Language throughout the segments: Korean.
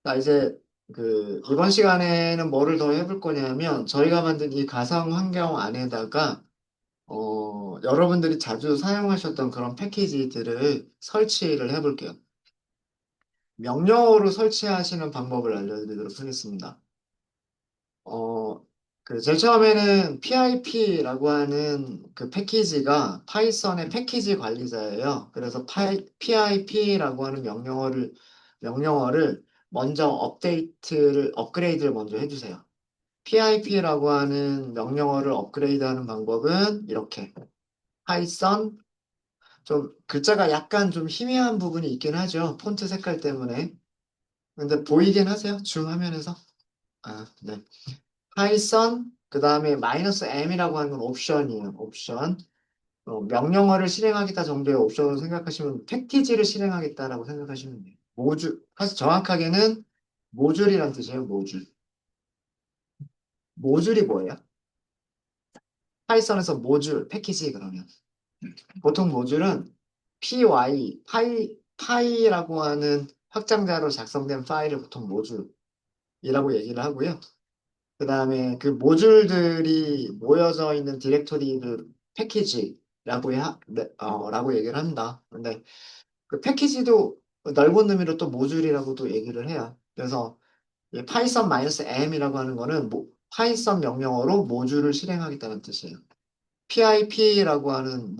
자, 이제 이번 시간에는 뭐를 더 해볼 거냐면 저희가 만든 이 가상 환경 안에다가 여러분들이 자주 사용하셨던 그런 패키지들을 설치를 해볼게요. 명령어로 설치하시는 방법을 알려드리도록 하겠습니다. 어, 제일 처음에는 PIP라고 하는 그 패키지가 파이썬의 패키지 관리자예요. 그래서 PIP라고 하는 명령어를 먼저 업그레이드를 먼저 해주세요. PIP라고 하는 명령어를 업그레이드하는 방법은 이렇게. 파이썬, 좀 글자가 약간 좀 희미한 부분이 있긴 하죠. 폰트 색깔 때문에. 근데 보이긴 하세요? 줌 화면에서. 아, 네. 파이썬, 그 다음에 마이너스 M이라고 하는 건 옵션이에요. 옵션. 명령어를 실행하겠다 정도의 옵션으로 생각하시면 패키지를 실행하겠다라고 생각하시면 돼요. 사실 정확하게는 모듈이란 뜻이에요. 모듈. 모듈이 뭐예요? 파이썬에서 모듈, 패키지 그러면. 보통 모듈은 파이라고 하는 확장자로 작성된 파일을 보통 모�듈이라고 얘기를 하고요. 그 다음에 그 모듈들이 모여져 있는 디렉토리를 라고 얘기를 한다. 근데 그 패키지도 넓은 의미로 또 모듈이라고도 얘기를 해요. 그래서 이 파이썬 -m이라고 하는 거는 파이썬 명령어로 모듈을 실행하겠다는 뜻이에요. PIP라고 하는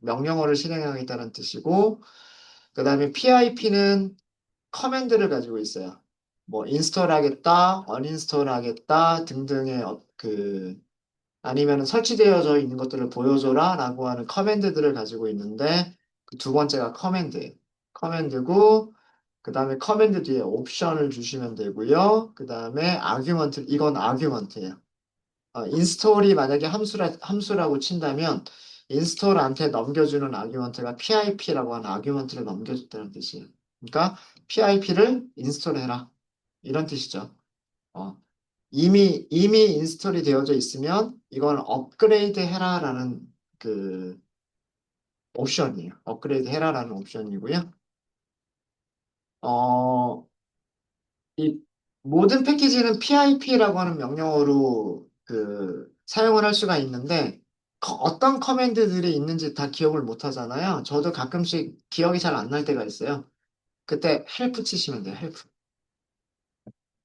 명령어를 실행하겠다는 뜻이고, 그 다음에 PIP는 커맨드를 가지고 있어요. 뭐 인스톨 하겠다, 언인스톨 하겠다 등등의 아니면 설치되어져 있는 것들을 보여줘라 라고 하는 커맨드들을 가지고 있는데 그 두 번째가 커맨드고 그 다음에 커맨드 뒤에 옵션을 주시면 되고요. 그 다음에 이건 아규먼트예요. 인스톨이 만약에 함수라고 친다면 인스톨한테 넘겨주는 아규먼트가 PIP라고 하는 아규먼트를 넘겨줬다는 뜻이에요. 그러니까 PIP를 인스톨해라. 이런 뜻이죠. 어, 이미 인스톨이 되어져 있으면 이건 업그레이드 해라라는 그 옵션이에요. 업그레이드 해라라는 옵션이고요. 어, 이 모든 패키지는 PIP라고 하는 명령어로 사용을 할 수가 있는데 어떤 커맨드들이 있는지 다 기억을 못 하잖아요. 저도 가끔씩 기억이 잘 안 날 때가 있어요. 그때 헬프 치시면 돼요. 헬프.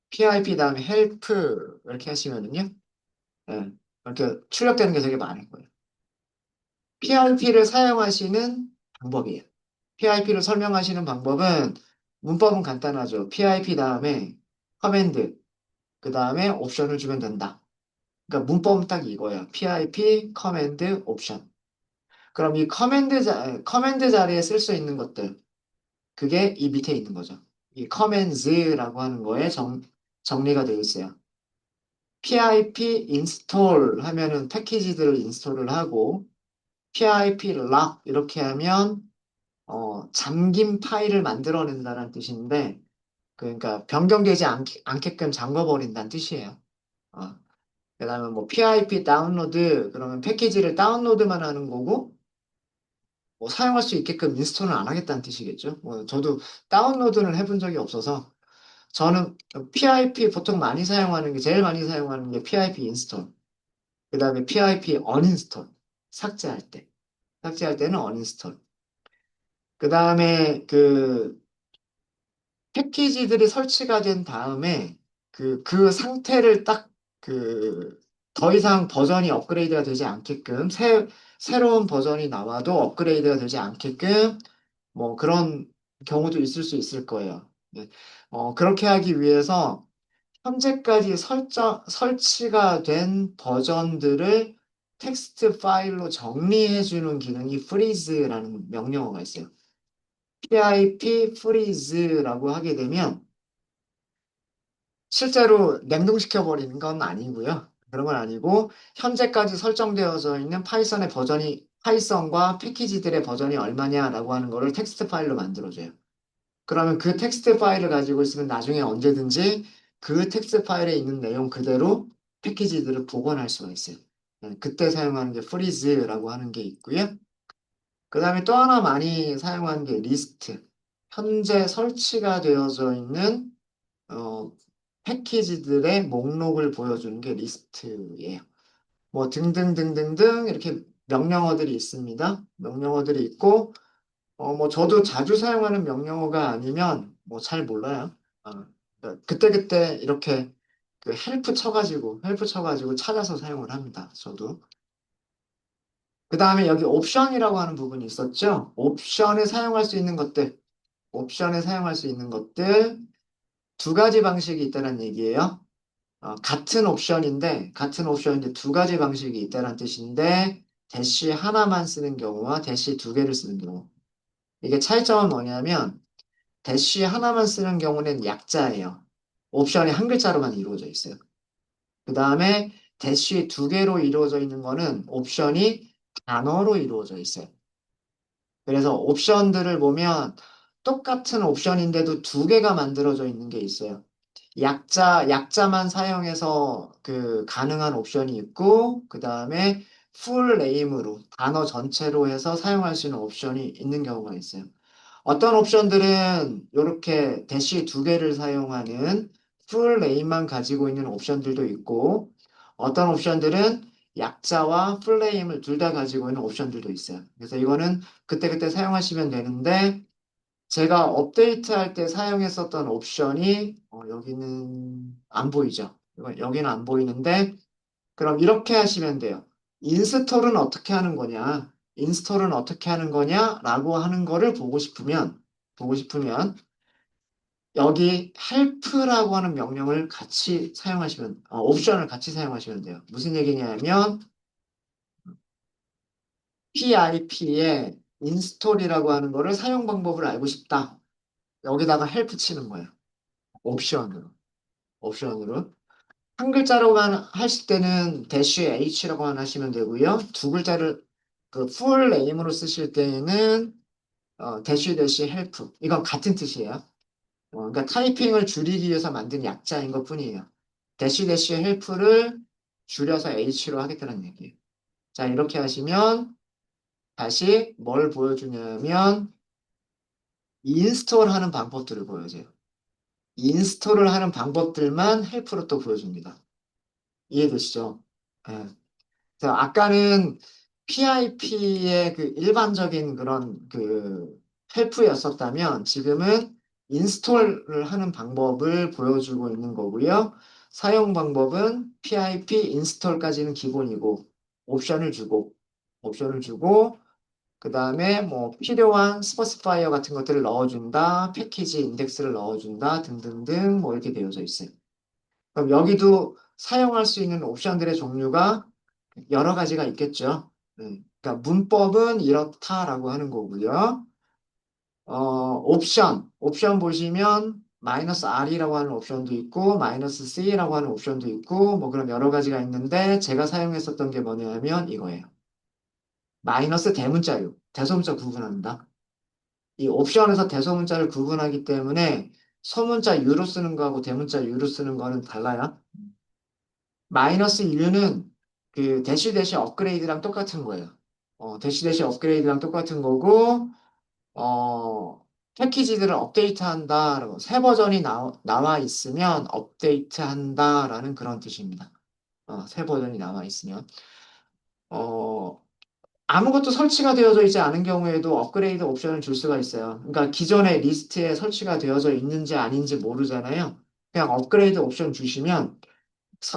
PIP 다음에 헬프 이렇게 하시면은요. 예, 이렇게 출력되는 게 되게 많을 거예요. PIP를 사용하시는 방법이에요. PIP를 설명하시는 방법은 문법은 간단하죠. PIP 다음에 커맨드, 그 다음에 옵션을 주면 된다. 그러니까 문법은 딱 이거예요. PIP, 커맨드, 옵션. 그럼 이 커맨드 자리에 쓸 수 있는 것들, 그게 이 밑에 있는 거죠. 이 커맨즈라고 하는 거에 정리가 되어 있어요. PIP install 하면은 패키지들을 인스톨을 하고, PIP lock 이렇게 하면 잠긴 파일을 만들어낸다는 뜻인데, 그러니까 변경되지 않게끔 잠궈버린다는 뜻이에요. 어. 그다음에 뭐 PIP 다운로드 그러면 패키지를 다운로드만 하는 거고 뭐 사용할 수 있게끔 인스톨은 안 하겠다는 뜻이겠죠. 저도 다운로드는 해본 적이 없어서 저는 PIP 보통 제일 많이 사용하는 게 PIP 인스톨. 그다음에 PIP 언인스톨. 삭제할 때. 삭제할 때는 언인스톨. 그다음에 패키지들이 설치가 된 다음에 그 상태를 더 이상 버전이 업그레이드가 되지 않게끔, 새로운 버전이 나와도 업그레이드가 되지 않게끔, 뭐 그런 경우도 있을 수 있을 거예요. 네. 그렇게 하기 위해서 현재까지 설치가 된 버전들을 텍스트 파일로 정리해주는 기능이 freeze라는 명령어가 있어요. pip freeze라고 하게 되면 실제로 냉동시켜 버리는 건 아니고요. 그런 건 아니고 현재까지 설정되어져 있는 파이썬과 패키지들의 버전이 얼마냐라고 하는 거를 텍스트 파일로 만들어줘요. 그러면 그 텍스트 파일을 가지고 있으면 나중에 언제든지 그 텍스트 파일에 있는 내용 그대로 패키지들을 복원할 수가 있어요. 그때 사용하는 게 프리즈라고 하는 게 있고요. 그 다음에 또 하나 많이 사용하는 게 리스트. 현재 설치가 되어져 있는 어, 패키지들의 목록을 보여주는 게 리스트예요. 뭐 등등등등등 이렇게 명령어들이 있습니다. 명령어들이 있고 뭐 저도 자주 사용하는 명령어가 아니면 뭐 잘 몰라요. 그때그때 이렇게 그 헬프 쳐가지고 찾아서 사용을 합니다. 저도. 그 다음에 여기 옵션이라고 하는 부분이 있었죠. 옵션에 사용할 수 있는 것들 두 가지 방식이 있다는 얘기예요. 같은 옵션인데 두 가지 방식이 있다는 뜻인데 대시 하나만 쓰는 경우와 대시 두 개를 쓰는 경우. 이게 차이점은 뭐냐면 대시 하나만 쓰는 경우는 약자예요. 옵션이 한 글자로만 이루어져 있어요. 그 다음에 대시 두 개로 이루어져 있는 거는 옵션이 단어로 이루어져 있어요. 그래서 옵션들을 보면 똑같은 옵션인데도 두 개가 만들어져 있는 게 있어요. 약자만 사용해서 그 가능한 옵션이 있고, 그 다음에 풀 네임으로 단어 전체로 해서 사용할 수 있는 옵션이 있는 경우가 있어요. 어떤 옵션들은 이렇게 대시 두 개를 사용하는 풀 네임만 가지고 있는 옵션들도 있고, 어떤 옵션들은 약자와 풀 네임을 둘 다 가지고 있는 옵션들도 있어요. 그래서 이거는 그때그때 사용하시면 되는데, 제가 업데이트할 때 사용했었던 옵션이 여기는 안 보이죠. 여기는 안 보이는데 그럼 이렇게 하시면 돼요. 인스톨은 어떻게 하는 거냐라고 하는 거를 보고 싶으면 여기 help라고 하는 명령을 같이 사용하시면 옵션을 같이 사용하시면 돼요. 무슨 얘기냐면 PIP에 인스톨이라고 하는 거를 사용 방법을 알고 싶다. 여기다가 help 치는 거예요. 옵션으로. 옵션으로. 한 글자로만 하실 때는 대쉬 H라고만 하시면 되고요. 두 글자를 그 풀 네임으로 쓰실 때에는 대쉬 헬프. 이건 같은 뜻이에요. 그러니까 타이핑을 줄이기 위해서 만든 약자인 것 뿐이에요. 대쉬 헬프를 줄여서 H로 하겠다는 얘기예요. 자, 이렇게 하시면 다시 뭘 보여주냐면 인스톨 하는 방법들을 보여줘요. 인스톨을 하는 방법들만 헬프로 또 보여줍니다. 이해되시죠? 예. 그래서 아까는 PIP의 그 일반적인 그런 그 헬프였었다면 지금은 인스톨을 하는 방법을 보여주고 있는 거고요. 사용 방법은 PIP 인스톨까지는 기본이고 옵션을 주고 그 다음에 뭐 필요한 스퍼시파이어 같은 것들을 넣어준다, 패키지 인덱스를 넣어준다 등등등 뭐 이렇게 되어져 있어요. 그럼 여기도 사용할 수 있는 옵션들의 종류가 여러 가지가 있겠죠. 그러니까 문법은 이렇다라고 하는 거고요. 옵션 보시면 마이너스 R이라고 하는 옵션도 있고 마이너스 C라고 하는 옵션도 있고 뭐 그런 여러 가지가 있는데 제가 사용했었던 게 뭐냐면 이거예요. 마이너스 대문자유, 대소문자 구분합니다. 이 옵션에서 대소문자를 구분하기 때문에 소문자 유로 쓰는 거하고 대문자 유로 쓰는 거는 달라요. 마이너스 U는 그 대시 업그레이드랑 똑같은 거예요. 대시 업그레이드랑 똑같은 거고, 어, 패키지들을 업데이트한다. 새 버전이 나와 있으면 업데이트한다라는 그런 뜻입니다. 새 버전이 나와 있으면. 어, 아무것도 설치가 되어져 있지 않은 경우에도 업그레이드 옵션을 줄 수가 있어요. 그러니까 기존의 리스트에 설치가 되어져 있는지 아닌지 모르잖아요. 그냥 업그레이드 옵션 주시면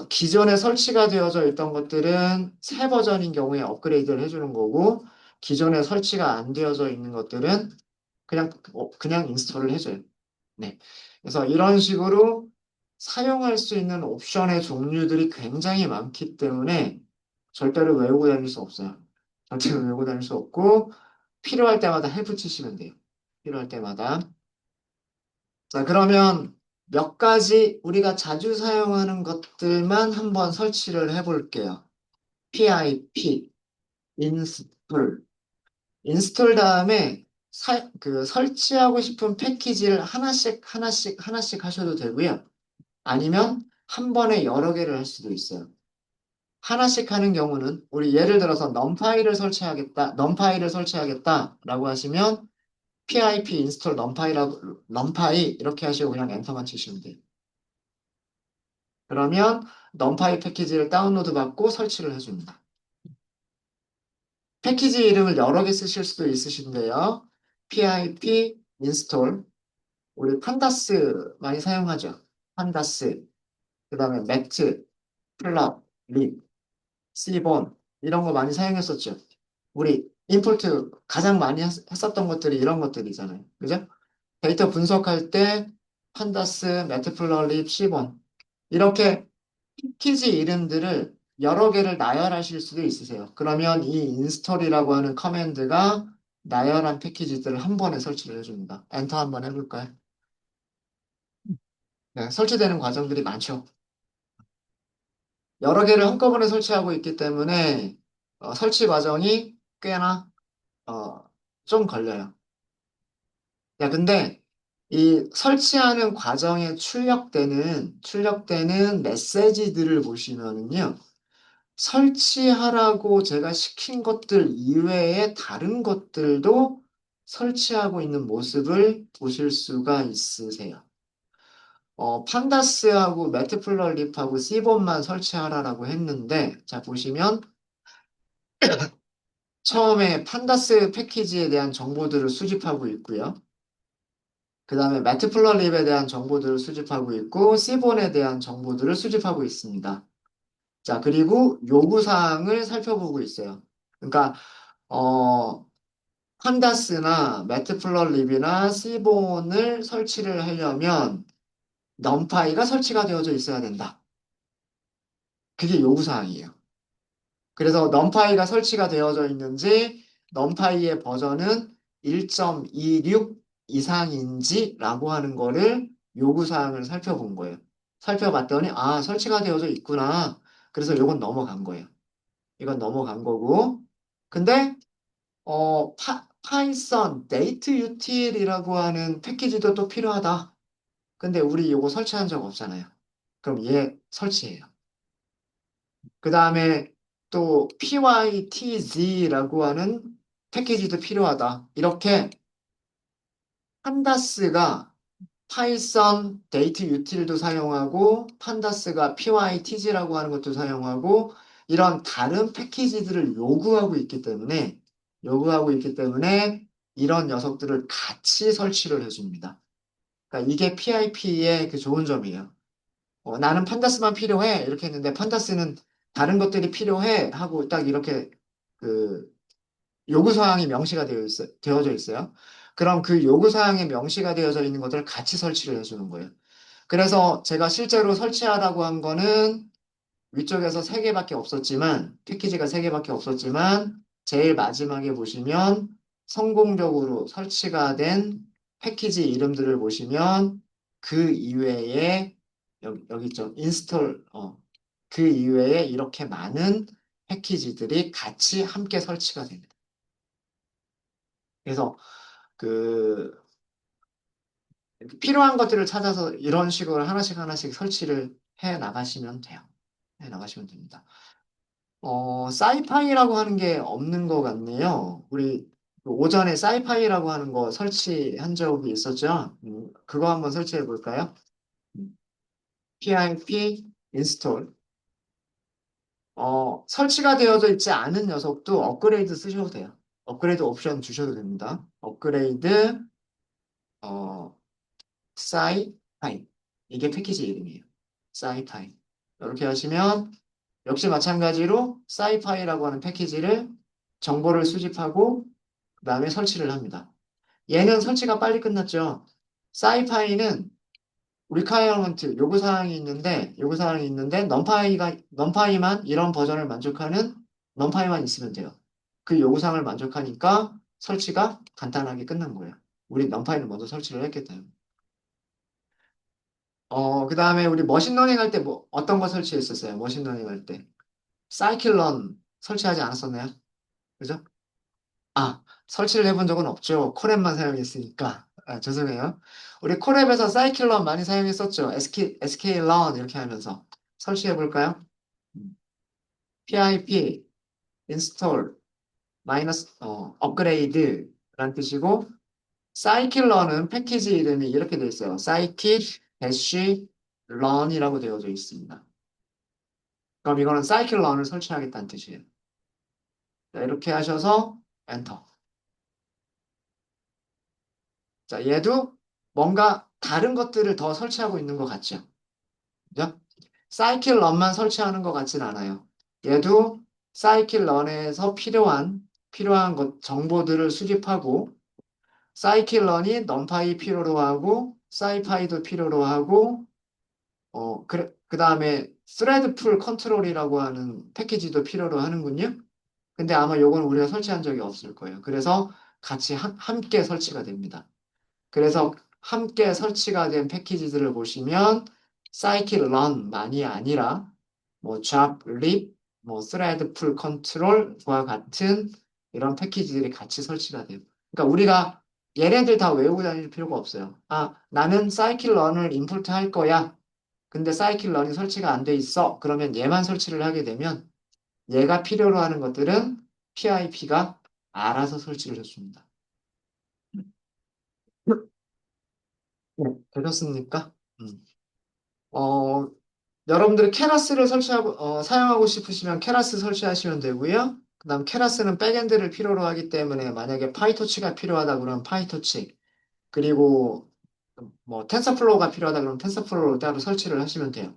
기존에 설치가 되어져 있던 것들은 새 버전인 경우에 업그레이드를 해주는 거고, 기존에 설치가 안 되어져 있는 것들은 그냥 인스톨을 해줘요. 네. 그래서 이런 식으로 사용할 수 있는 옵션의 종류들이 굉장히 많기 때문에 절대로 외우고 다닐 수 없어요. 절대로 외우고 다닐 수 없고, 필요할 때마다 헬프 치시면 돼요. 필요할 때마다. 자, 그러면 몇 가지 우리가 자주 사용하는 것들만 한번 설치를 해볼게요. PIP, 인스톨. 인스톨 다음에 그 설치하고 싶은 패키지를 하나씩 하셔도 되고요. 아니면 한 번에 여러 개를 할 수도 있어요. 하나씩 하는 경우는 우리 예를 들어서 넌파이를 설치하겠다라고 하시면 pip install numpy라고 numpy 이렇게 하시고 그냥 엔터만 치시면 돼요. 그러면 numpy 패키지를 다운로드 받고 설치를 해줍니다. 패키지 이름을 여러 개 쓰실 수도 있으신데요. pip install 우리 판다스 많이 사용하죠. 판다스 그다음에 매트, 플럿, 립, 시본 이런 거 많이 사용했었죠. 우리 임포트 가장 많이 했었던 것들이 이런 것들이잖아요. 그죠? 데이터 분석할 때 판다스, 매트플러립, 시본 이렇게 패키지 이름들을 여러 개를 나열하실 수도 있으세요. 그러면 이 인스톨이라고 하는 커맨드가 나열한 패키지들을 한 번에 설치를 해줍니다. 엔터 한번 해볼까요? 네, 설치되는 과정들이 많죠. 여러 개를 한꺼번에 설치하고 있기 때문에 설치 과정이 꽤나 어, 좀 걸려요. 야, 근데 이 설치하는 과정에 출력되는 메시지들을 보시면은요. 설치하라고 제가 시킨 것들 이외에 다른 것들도 설치하고 있는 모습을 보실 수가 있으세요. 판다스하고 매트플러립하고 시본만 설치하라라고 했는데, 자, 보시면 처음에 판다스 패키지에 대한 정보들을 수집하고 있고요. 그 다음에 매트플러립에 대한 정보들을 수집하고 있고, 시본에 대한 정보들을 수집하고 있습니다. 자, 그리고 요구사항을 살펴보고 있어요. 그러니까, 어, 판다스나 매트플러립이나 시본을 설치를 하려면 넘파이가 설치가 되어져 있어야 된다. 그게 요구사항이에요. 그래서 넘파이가 설치가 되어져 있는지, 넘파이의 버전은 1.26 이상인지라고 하는 거를 요구사항을 살펴본 거예요. 살펴봤더니, 아, 설치가 되어져 있구나. 그래서 이건 넘어간 거예요. 이건 넘어간 거고. 근데, 파이썬 데이트 유틸이라고 하는 패키지도 또 필요하다. 근데 우리 이거 설치한 적 없잖아요. 그럼 얘 설치해요. 그 다음에 또 pytz라고 하는 패키지도 필요하다. 이렇게 판다스가 파이썬 데이트 유틸도 사용하고 판다스가 pytz라고 하는 것도 사용하고 이런 다른 패키지들을 요구하고 있기 때문에 이런 녀석들을 같이 설치를 해줍니다. 그러니까 이게 PIP의 그 좋은 점이에요. 나는 판다스만 필요해. 이렇게 했는데 판다스는 다른 것들이 필요해. 하고 딱 이렇게 그 요구사항이 명시가 되어져 있어요. 그럼 그 요구사항에 명시가 되어져 있는 것들을 같이 설치를 해주는 거예요. 그래서 제가 실제로 설치하라고 한 거는 위쪽에서 세개밖에 없었지만, 패키지가 세개밖에 없었지만, 제일 마지막에 보시면 성공적으로 설치가 된 패키지 이름들을 보시면 그 이외에 여기 있죠. 인스톨, 그 이외에 이렇게 많은 패키지들이 같이 함께 설치가 됩니다. 그래서 그 필요한 것들을 찾아서 이런 식으로 하나씩 하나씩 설치를 해 나가시면 돼요. 해 나가시면 됩니다. 사이파이라고 하는 게 없는 것 같네요. 우리 그 오전에 사이파이라고 하는 거 설치한 적이 있었죠? 그거 한번 설치해 볼까요? pip install. 설치가 되어져 있지 않은 녀석도 업그레이드 쓰셔도 돼요. 업그레이드 옵션 주셔도 됩니다. 업그레이드, 어, 사이파이. 이게 패키지 이름이에요. 사이파이. 이렇게 하시면 역시 마찬가지로 사이파이라고 하는 패키지를 정보를 수집하고 그다음에 설치를 합니다. 얘는 설치가 빨리 끝났죠. 사이파이는 리콰이어먼트 요구사항이 있는데 넘파이만 이런 버전을 만족하는 넘파이만 있으면 돼요. 그 요구사항을 만족하니까 설치가 간단하게 끝난 거예요. 우리 넘파이는 먼저 설치를 했기 때문에. 그다음에 우리 머신러닝 할 때 뭐 어떤 거 설치했었어요? 머신러닝 할 때. 사이클런 설치하지 않았었나요? 그죠? 설치를 해본 적은 없죠. 콜앱만 사용했으니까. 죄송해요. 우리 콜앱에서 사이클런 많이 사용했었죠. SKlearn 이렇게 하면서. 설치해 볼까요? pip install 마이너스 업그레이드라는 뜻이고 scikit-learn은 패키지 이름이 이렇게 되어 있어요. scikit-learn이라고 되어져 있습니다. 그럼 이거는 scikit-learn을 설치하겠다는 뜻이에요. 자, 이렇게 하셔서 엔터. 자, 얘도 뭔가 다른 것들을 더 설치하고 있는 것 같죠? 그죠? scikit-learn만 설치하는 것 같진 않아요. 얘도 scikit-learn에서 필요한 것, 정보들을 수집하고 scikit-learn이 numpy 필요로 하고 scipy도 필요로 하고 그 다음에 threadful control이라고 하는 패키지도 필요로 하는군요. 근데 아마 요건 우리가 설치한 적이 없을 거예요. 그래서 같이 함께 설치가 됩니다. 그래서 함께 설치가 된 패키지들을 보시면 scikit-learn만이 아니라 뭐 job, lib, 뭐 threadful control과 같은 이런 패키지들이 같이 설치가 돼요. 그러니까 우리가 얘네들 다 외우고 다닐 필요가 없어요. 아, 나는 scikit-learn을 임포트 할 거야. 근데 scikit-learn이 설치가 안 돼 있어. 그러면 얘만 설치를 하게 되면 얘가 필요로 하는 것들은 PIP가 알아서 설치를 해줍니다. 네. 되셨습니까? 음. 어, 여러분들이 케라스를 사용하고 싶으시면 케라스 설치하시면 되고요. 그다음 케라스는 백엔드를 필요로 하기 때문에 만약에 파이토치가 필요하다 그러면 파이토치 그리고 뭐 텐서플로우가 필요하다 그러면 텐서플로우 따로 설치를 하시면 돼요.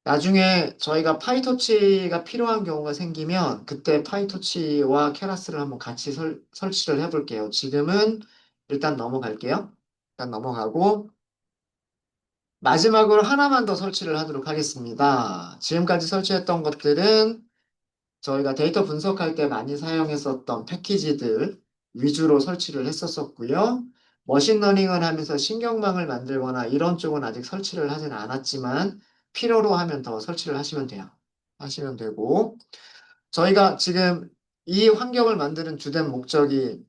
나중에 저희가 파이토치가 필요한 경우가 생기면 그때 파이토치와 케라스를 한번 같이 설치를 해볼게요. 지금은 일단 넘어갈게요. 일단 넘어가고 마지막으로 하나만 더 설치를 하도록 하겠습니다. 지금까지 설치했던 것들은 저희가 데이터 분석할 때 많이 사용했었던 패키지들 위주로 설치를 했었었고요. 머신러닝을 하면서 신경망을 만들거나 이런 쪽은 아직 설치를 하진 않았지만 필요로 하면 더 설치를 하시면 돼요. 하시면 되고 저희가 지금 이 환경을 만드는 주된 목적이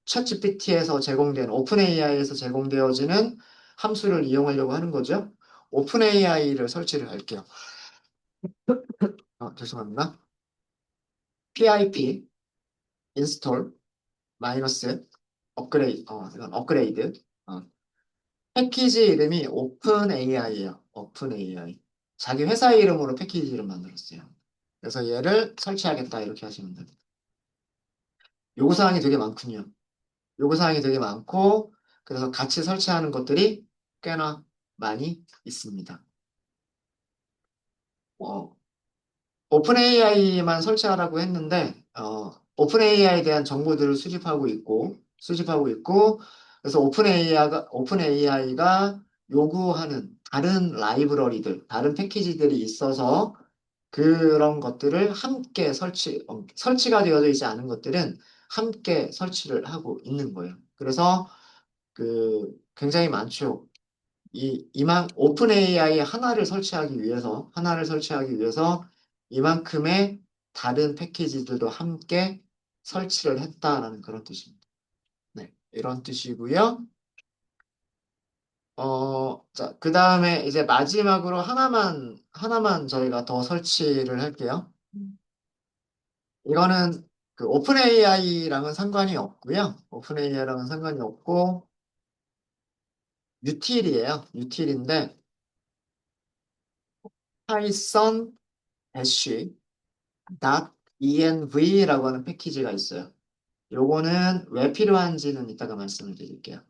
챗GPT에서 제공된 오픈AI에서 제공되어지는 함수를 이용하려고 하는 거죠. 오픈AI를 설치를 할게요. 죄송합니다. pip install 마이너스 이건 업그레이드. 어, 패키지 이름이 오픈AI예요. 오픈AI. 자기 회사 이름으로 패키지 이름 만들었어요. 그래서 얘를 설치하겠다 이렇게 하시면 됩니다. 요구사항이 되게 많군요. 요구사항이 되게 많고 그래서 같이 설치하는 것들이 꽤나 많이 있습니다. 어, 오픈AI만 설치하라고 했는데 오픈AI에 대한 정보들을 수집하고 있고 그래서 오픈AI가 요구하는 다른 라이브러리들, 다른 패키지들이 있어서 그런 것들을 함께 설치가 되어져 있지 않은 것들은 함께 설치를 하고 있는 거예요. 그래서 굉장히 많죠. 오픈 AI 하나를 설치하기 위해서 이만큼의 다른 패키지들도 함께 설치를 했다라는 그런 뜻입니다. 네, 이런 뜻이고요. 자, 그 다음에 이제 마지막으로 하나만 저희가 더 설치를 할게요. 이거는 그 오픈 AI랑은 상관이 없고요. 오픈 AI랑은 상관이 없고, 유틸이에요. 유틸인데, 파이썬 대쉬 .env라고 하는 패키지가 있어요. 요거는 왜 필요한지는 이따가 말씀을 드릴게요.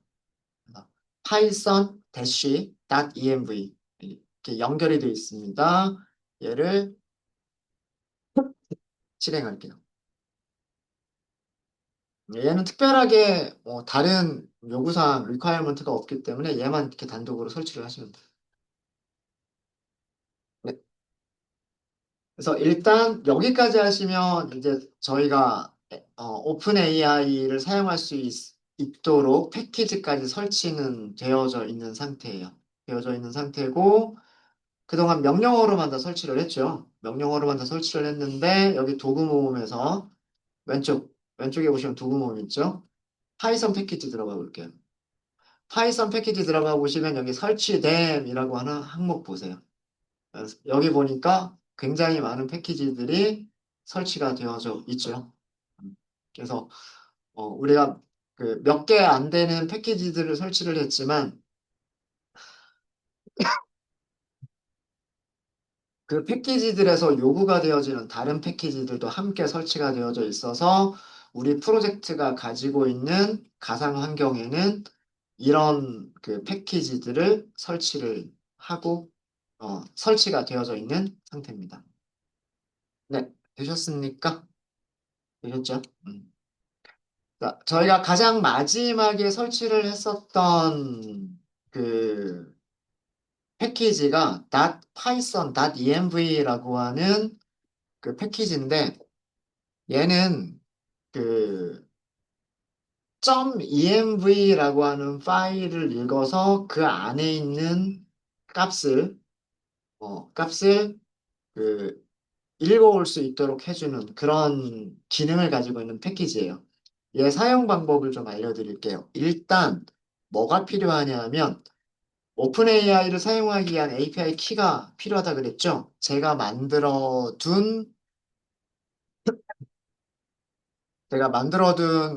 그래서 python env 이렇게 연결이 되어 있습니다. 얘를 실행할게요. 얘는 특별하게 다른 요구사항, requirement가 없기 때문에 얘만 이렇게 단독으로 설치를 하시면 돼요. 네. 그래서 일단 여기까지 하시면 이제 저희가 오픈 AI를 사용할 수 있도록 패키지까지 설치는 되어져 있는 상태예요. 되어져 있는 상태고 그동안 명령어로만 다 설치를 했죠. 명령어로만 다 설치를 했는데 여기 도구 모음에서 왼쪽에 보시면 도구 모음 있죠. 파이썬 패키지 들어가 볼게요. 파이썬 패키지 들어가 보시면 여기 설치됨이라고 하는 항목 보세요. 여기 보니까 굉장히 많은 패키지들이 설치가 되어져 있죠. 그래서 우리가 그 몇 개 안 되는 패키지들을 설치를 했지만 그 패키지들에서 요구가 되어지는 다른 패키지들도 함께 설치가 되어져 있어서 우리 프로젝트가 가지고 있는 가상 환경에는 이런 그 패키지들을 설치를 하고 설치가 되어져 있는 상태입니다. 네, 되셨습니까? 되셨죠? 자, 저희가 가장 마지막에 설치를 했었던 그 패키지가 .python.env라고 하는 그 패키지인데 얘는 그 .env라고 하는 파일을 읽어서 그 안에 있는 값을 값을 그 읽어올 수 있도록 해주는 그런 기능을 가지고 있는 패키지예요. 얘 사용 방법을 좀 알려드릴게요. 일단 뭐가 필요하냐면 오픈 AI를 사용하기 위한 API 키가 필요하다 그랬죠? 제가 만들어둔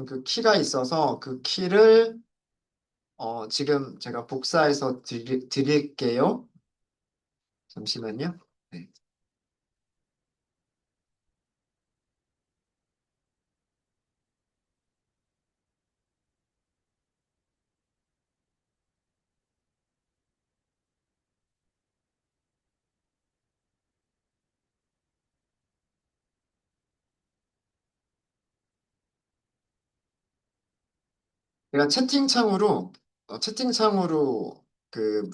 그 키가 있어서 그 키를 지금 제가 복사해서 드릴게요. 잠시만요. 네. 제가 채팅창으로 그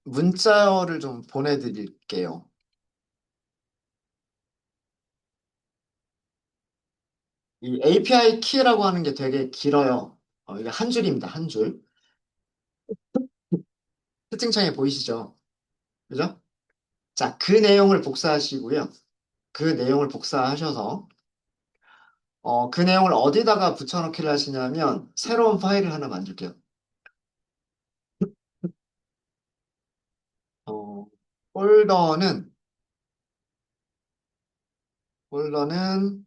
문자를 좀 보내드릴게요. 이 API 키라고 하는 게 되게 길어요. 이게 한 줄입니다. 한 줄. 채팅창에 보이시죠? 그죠? 자, 그 내용을 복사하시고요. 그 내용을 복사하셔서 그 내용을 어디다가 붙여넣기를 하시냐면 새로운 파일을 하나 만들게요. 어, 폴더는 폴더는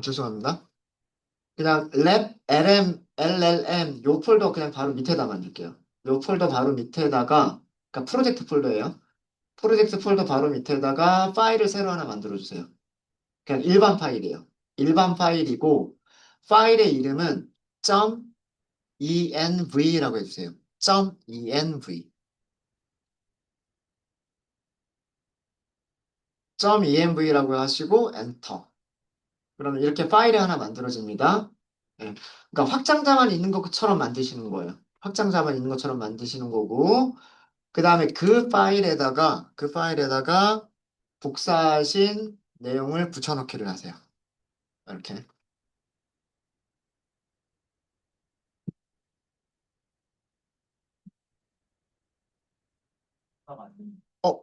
죄송합니다. 그냥 랩 LLM 요 폴더 그냥 바로 밑에다 만들게요. 요 폴더 바로 밑에다가 그러니까 프로젝트 폴더예요. 프로젝트 폴더 바로 밑에다가 파일을 새로 하나 만들어 주세요. 그냥 일반 파일이에요. 일반 파일이고 파일의 이름은 .env라고 해주세요. .env .env라고 하시고 엔터. 그러면 이렇게 파일이 하나 만들어집니다. 예. 그러니까 확장자만 있는 것처럼 만드시는 거예요. 확장자만 있는 것처럼 만드시는 거고, 그 다음에 그 파일에다가 복사하신 내용을 붙여넣기를 하세요. 이렇게.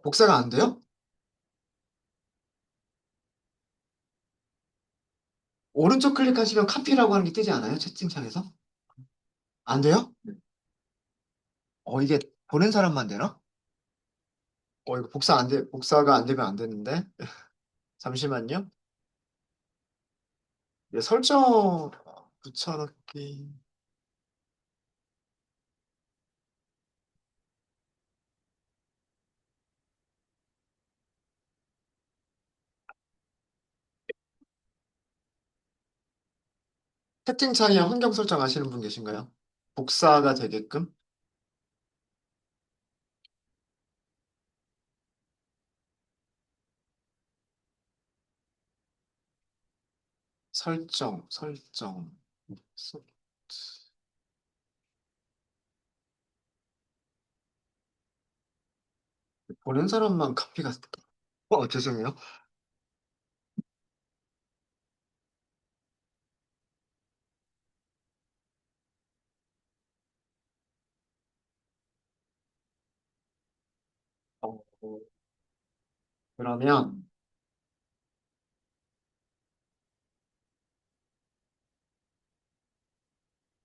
복사가 안 돼요? 오른쪽 클릭하시면 카피라고 하는 게 뜨지 않아요? 채팅창에서? 안 돼요? 이게 보낸 사람만 되나? 이거 복사가 안 되면 안 되는데. 잠시만요. 설정 붙여넣기. 채팅창에 환경 설정 아시는 분 계신가요? 복사가 되게끔 설정. 소- 보낸 사람만 카피가 죄송해요. 어, 그러면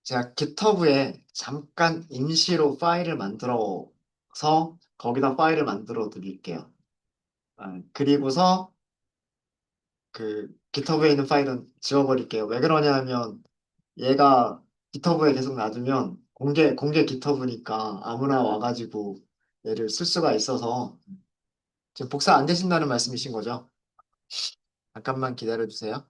제가 GitHub에 잠깐 임시로 파일을 만들어서 거기다 파일을 만들어 드릴게요. 그리고서 그 GitHub에 있는 파일은 지워버릴게요. 왜 그러냐면 얘가 GitHub에 계속 놔두면 공개 GitHub니까 아무나 와가지고 얘를 쓸 수가 있어서 지금 복사 안 되신다는 말씀이신 거죠? 잠깐만 기다려 주세요.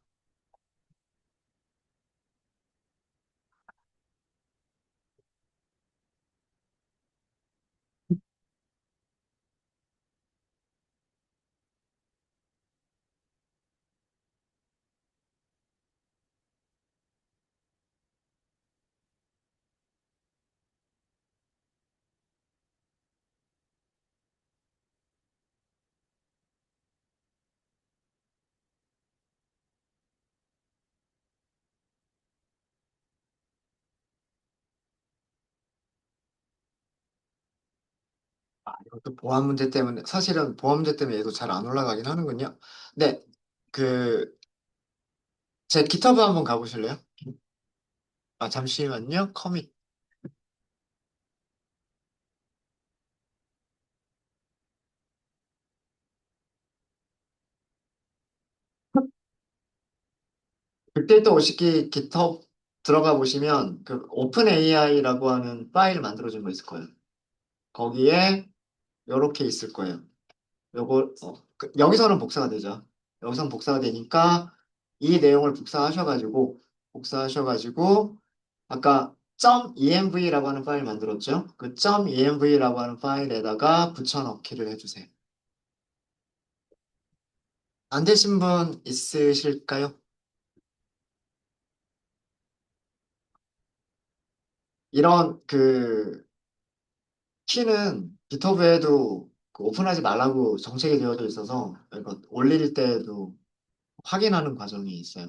아, 이것도 보안 문제 때문에 사실은 보안 문제 때문에 얘도 잘 안 올라가긴 하는군요. 네, 그 제 GitHub 한번 가보실래요? 아, 잠시만요. 커밋. 빅데이터 50기 GitHub 들어가 보시면 그 오픈 AI라고 하는 파일 만들어진 거 있을 거예요. 거기에 요렇게 있을 거예요. 요거 여기서는 복사가 되죠. 여기서는 복사가 되니까 이 내용을 복사하셔가지고 아까 .env라고 하는 파일 만들었죠. 그 .env라고 하는 파일에다가 붙여넣기를 해주세요. 안 되신 분 있으실까요? 이런 그 키는 GitHub에도 그 오픈하지 말라고 정책이 되어져 있어서 이거 올릴 때도 확인하는 과정이 있어요.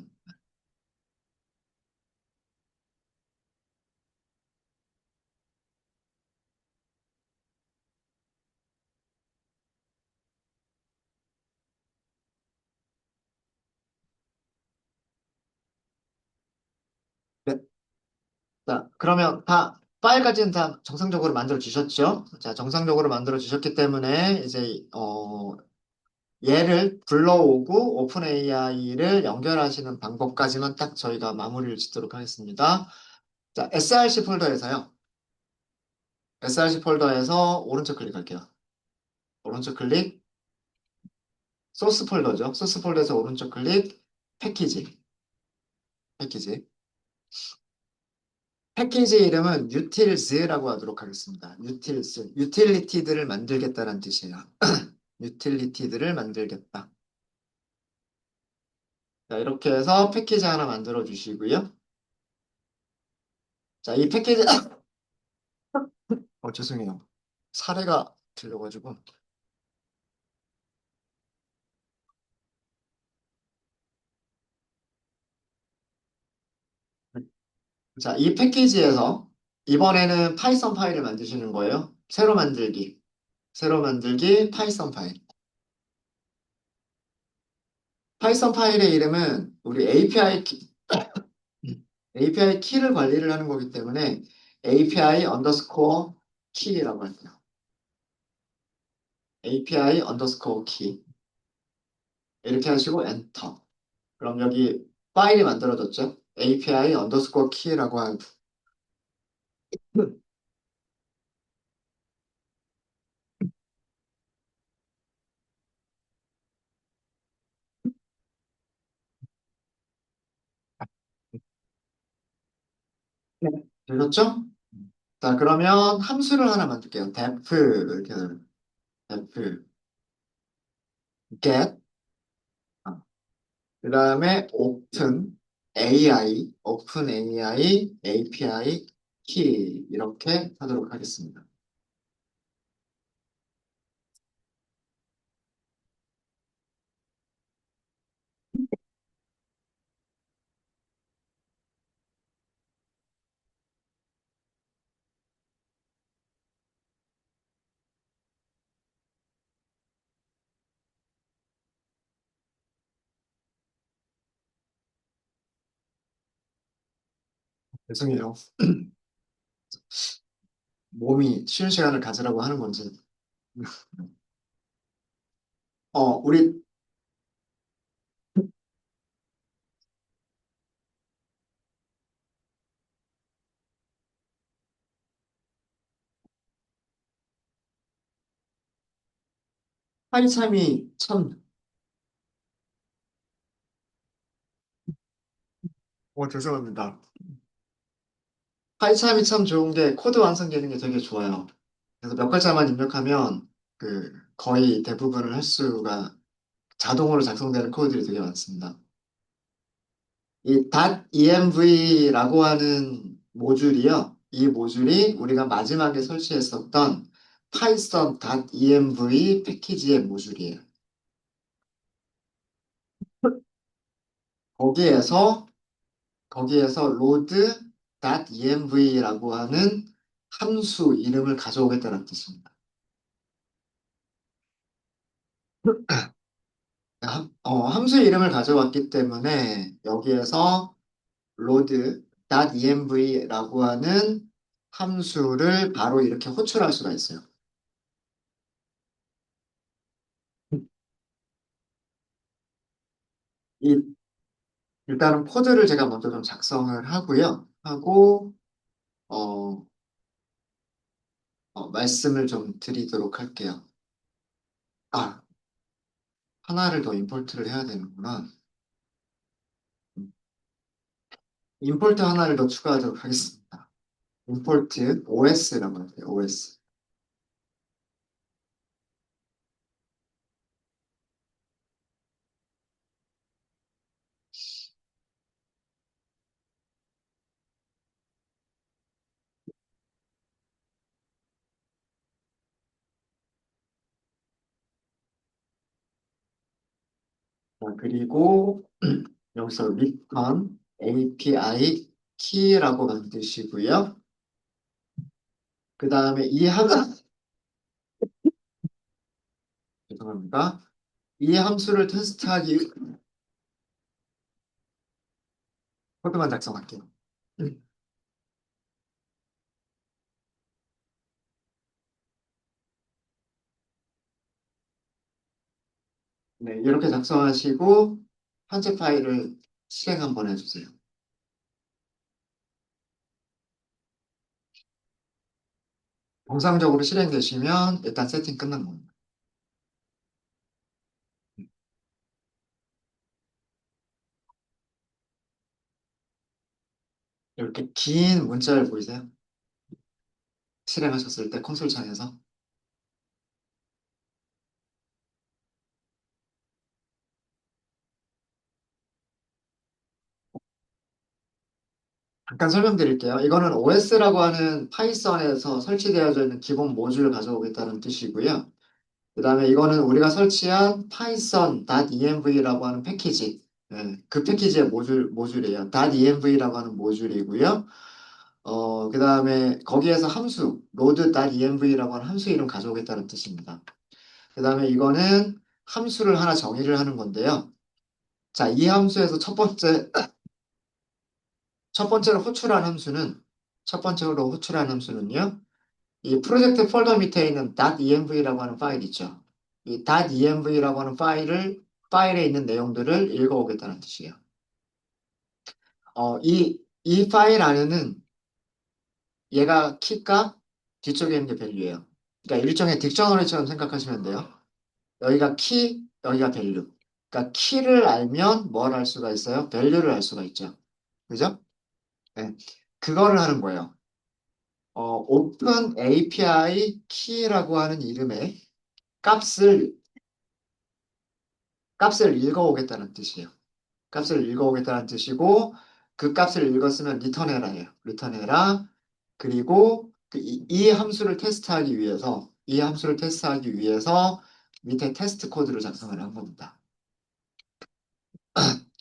네. 자, 그러면 다 파일까지는 다 정상적으로 만들어 주셨죠? 자, 정상적으로 만들어 주셨기 때문에 이제 얘를 불러오고 오픈 AI를 연결하시는 방법까지만 딱 저희가 마무리를 짓도록 하겠습니다. 자, SRC 폴더에서요. SRC 폴더에서 오른쪽 클릭할게요. 오른쪽 클릭, 소스 폴더죠. 소스 폴더에서 오른쪽 클릭, 패키지, 패키지. 패키지 이름은 utils라고 하도록 하겠습니다. utils, 유틸리티들을 만들겠다는 뜻이에요. 유틸리티들을 만들겠다. 자, 이렇게 해서 패키지 하나 만들어 주시고요. 자, 이 패키지, 죄송해요. 사례가 들려가지고. 자, 이 패키지에서 이번에는 파이썬 파일을 만드시는 거예요. 새로 만들기, 파이썬 파일. 파이썬 파일의 이름은 우리 API 키를 관리를 하는 거기 때문에 API 언더스코어 키라고 할게요. API 언더스코어 키. 이렇게 하시고 엔터. 그럼 여기 파일이 만들어졌죠? API 언더스코어 키라고 한. 네. 되셨죠? 자, 그러면 함수를 하나 만들게요. def, 이렇게, def, get, 그 다음에 open AI, API, key, 이렇게 하도록 하겠습니다. 죄송해요. 몸이 쉬는 시간을 가지라고 하는 건지. 우리 파이참이 참, 죄송합니다. 파이참이 참 좋은 게 코드 완성되는 게 되게 좋아요. 그래서 몇 글자만 입력하면 거의 대부분을 할 수가 자동으로 작성되는 코드들이 되게 많습니다. 이 .env라고 하는 모듈이요. 이 모듈이 우리가 마지막에 설치했었던 파이썬 .env 패키지의 모듈이에요. 거기에서 거기에서 load.env라고 하는 함수 이름을 가져오겠다는 뜻입니다. 함수 이름을 가져왔기 때문에 여기에서 load.env라고 하는 함수를 바로 이렇게 호출할 수가 있어요. 이, 일단은 코드를 제가 먼저 좀 작성을 하고요. 어, 말씀을 좀 드리도록 할게요. 아, 하나를 더 임포트를 해야 되는구나. 임포트 하나를 더 추가하도록 하겠습니다. 임포트 OS라고 할게요. OS. 그리고 여기서 return API key라고 만드시고요. 그 다음에 죄송합니다. 이 함수를 테스트하기 코드만 작성할게요. 네, 이렇게 작성하시고 현재 파일을 실행 한번 해주세요. 정상적으로 실행되시면 일단 세팅 끝난 겁니다. 이렇게 긴 문자를 보이세요? 실행하셨을 때 콘솔 창에서 잠깐 설명드릴게요. 이거는 OS라고 하는 파이썬에서 설치되어져 있는 기본 모듈을 가져오겠다는 뜻이고요. 그 다음에 이거는 우리가 설치한 python.env라고 하는 패키지, 그 패키지의 모듈이에요. .env라고 하는 모듈이고요. 그 다음에 거기에서 함수, load.env라고 하는 함수 이름 가져오겠다는 뜻입니다. 그 다음에 이거는 함수를 하나 정의를 하는 건데요. 자, 이 함수에서 첫 번째로 호출한 함수는, 첫 번째로 호출한 함수는요. 이 프로젝트 폴더 밑에 있는 .env라고 하는 파일 있죠. 이 .env라고 하는 파일에 있는 내용들을 읽어오겠다는 뜻이에요. 이 파일 안에는 얘가 키가 뒤쪽에 있는 게 밸류예요. 그러니까 일종의 딕셔너리처럼 생각하시면 돼요. 여기가 키, 여기가 밸류. 그러니까 키를 알면 뭘 알 수가 있어요? 밸류를 알 수가 있죠. 그죠? 네. 그거를 하는 거예요. 오픈 API 키라고 하는 이름의 값을 값을 읽어오겠다는 뜻이에요. 값을 읽어오겠다는 뜻이고 그 값을 읽었으면 리턴해라예요. 리턴해라. 그리고 이 함수를 테스트하기 위해서 이 함수를 테스트하기 위해서 밑에 테스트 코드를 작성을 한 겁니다.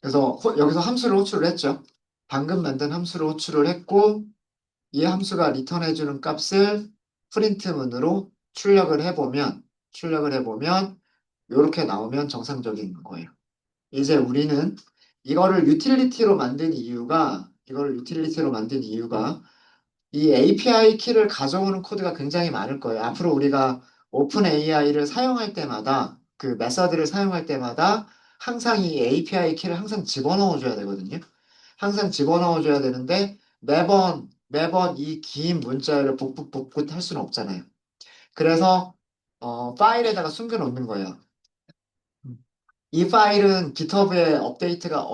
그래서 여기서 함수를 호출을 했죠. 방금 만든 함수를 호출을 했고 이 함수가 리턴해주는 값을 프린트문으로 출력을 해보면 이렇게 나오면 정상적인 거예요. 이제 우리는 이거를 유틸리티로 만든 이유가 이 API 키를 가져오는 코드가 굉장히 많을 거예요. 앞으로 우리가 오픈 AI를 사용할 때마다 그 메서드를 사용할 때마다 항상 이 API 키를 항상 집어넣어 줘야 되거든요. 항상 집어넣어 줘야 되는데 매번 이 긴 문자를 복붙 할 수는 없잖아요. 그래서 파일에다가 숨겨 놓는 거예요. 이 파일은 GitHub에 업데이트가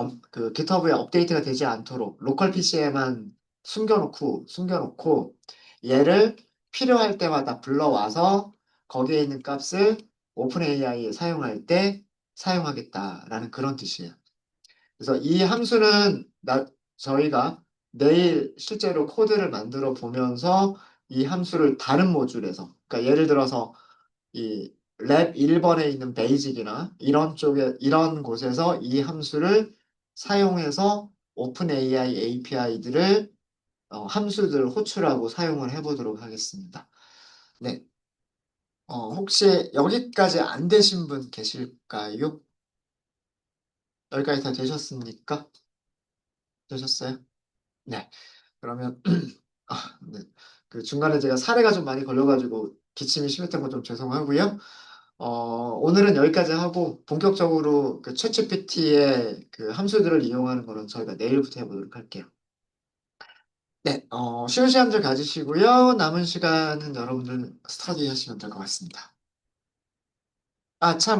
되지 않도록 로컬 PC에만 숨겨놓고 얘를 필요할 때마다 불러와서 거기에 있는 값을 오픈 AI에 사용할 때 사용하겠다라는 그런 뜻이에요. 그래서 이 함수는 저희가 내일 실제로 코드를 만들어 보면서 이 함수를 다른 모듈에서, 그러니까 예를 들어서 이 랩 1번에 있는 베이직이나 이런 곳에서 이 함수를 사용해서 오픈 AI API들을 함수들 호출하고 사용을 해보도록 하겠습니다. 네. 혹시 여기까지 안 되신 분 계실까요? 여기까지 다 되셨습니까? 되셨어요? 네. 그러면 네. 그 중간에 제가 사례가 좀 많이 걸려가지고 기침이 심했던 거 좀 죄송하고요. 오늘은 여기까지 하고 본격적으로 그 챗GPT의 그 함수들을 이용하는 거는 저희가 내일부터 해보도록 할게요. 네, 쉬운 시간들 가지시고요. 남은 시간은 여러분들 스터디 하시면 될 것 같습니다. 아, 참.